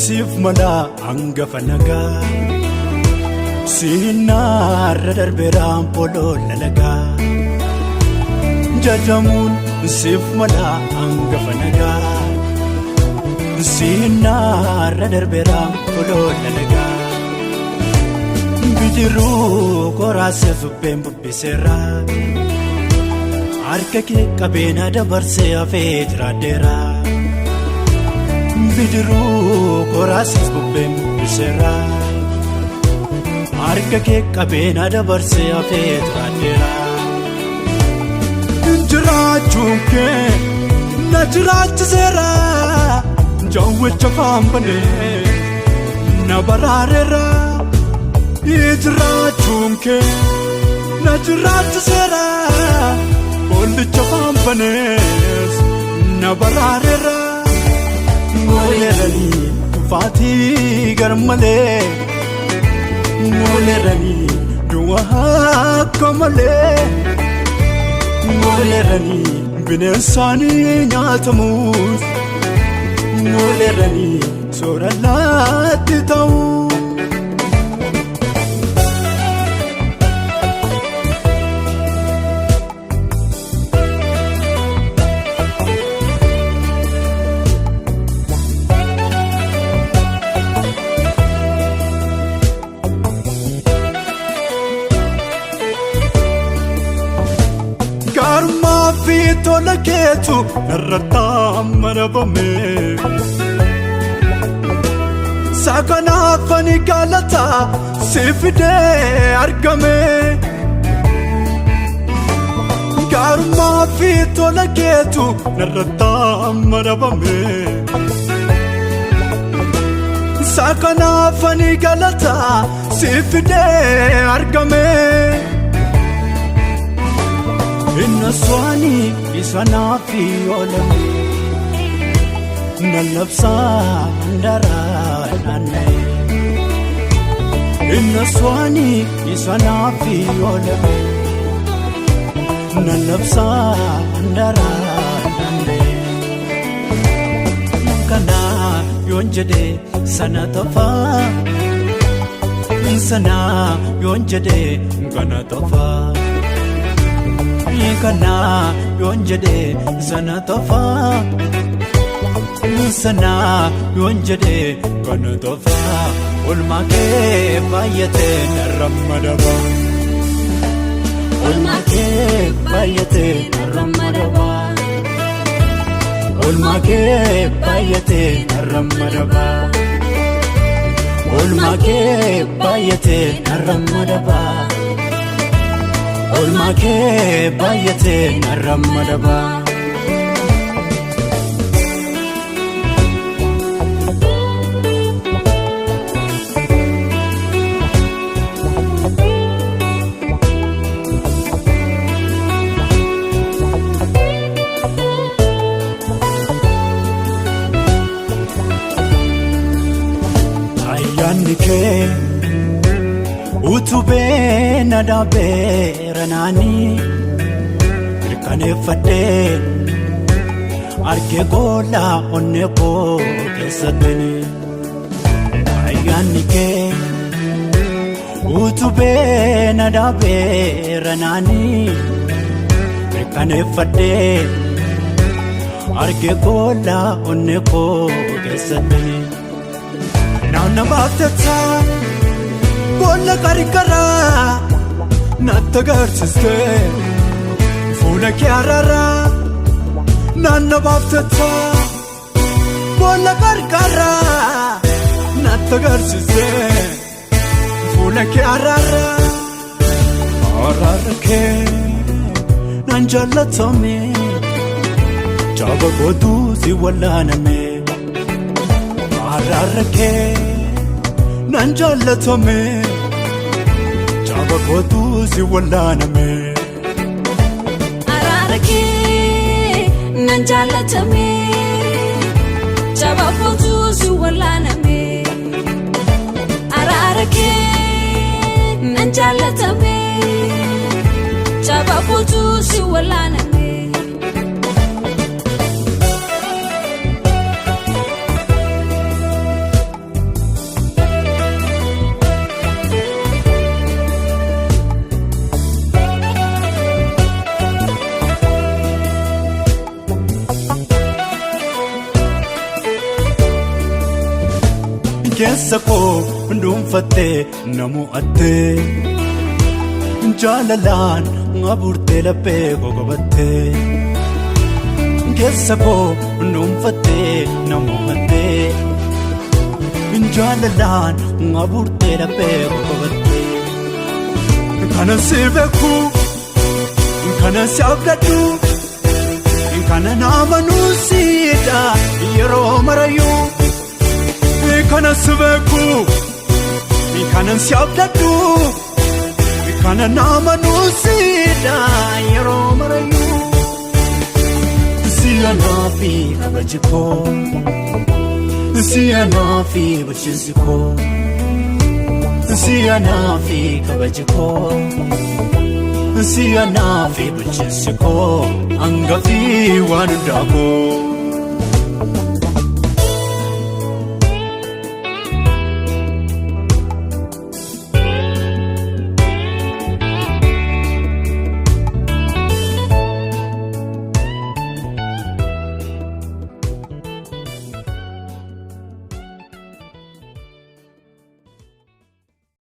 sif mala hangafa nagaa sinarra darbeeraan poloo lalagaa jajamuun sif mala hangafa nagaa sinarra darbeeraan poloo lalagaa bijiruu koraasee fubbeen bubbiseera harka kee qabeena dabarsee hafee jiraadeera bijiruu koraasee fubbeen bubbiseera harka kee qabeena dabarsee hafee jiraadeera jiraachuun kee na jiraachiseera jawwicha faanbanee na baraareera jiraachuun kee na jiraachiseera boollicha faanbanees na baraareera mooleeranii faatii garmalee mooleeranii du'a akka malee mooleeranii bineensaanii nyaatamuus mooleeranii sooralaatti ta'uu. Tola keetu narrataa marabame sakanaafani galataa siifidee argame gaarummaa fi tola keetu narrataa marabame sakanaafani galataa siifidee argame. Inna swani isanafi olame nalabsa ndara nane Inna swani isanafi olame nalabsa ndara nane Kana yonjede sana tofa sana yonjede kana tofa Kana yonjede sana tofa sana yonjede kana tofa ulmake bayate ramadaba ulmake bayate ramadaba ulmake bayate ramadaba ulmake bayate ramadaba Olmake bayate naramadaba Ayanike utubee nadabeera naanii mirkaneeffadhee argee goolaa onnee koo keessatti ayyaanni kee utubee nadabeera naanii mirkaneeffadhee argee goolaa onnee koo keessatti naanna baaftataa. Bolla karikara natta garsiste fuula kee arara naanna baaftata bolla karikara natta garsiste fuula kee arara kee nan jaallatame jaaba gootuu si wallaaname arara kee nan jaallatame jaaba gootuu si wallaaname arara kee nan jaallatame jaaba gootuu si wallaaname arara kee nan jaallatame jaaba gootuu si wallaaname keessa koo dhuunfattee na mo'attee jaalalaan abuurtee laphee koo qabattee keessa koo dhuunfattee na mo'attee jaalalaan abuurtee laphee koo qabattee kana si beeku kana si abdadhu kana naamanu siidha yeroo marayyuu kana si beeku kana si abdadhu kana naamanu siidha yeroo marayyuu siyanaa fi kabaji koo siyanaa fi bulchiinsi koo siyanaa fi kabaji koo siyanaa fi bulchiinsi koo hanga fi waan hundaa koo.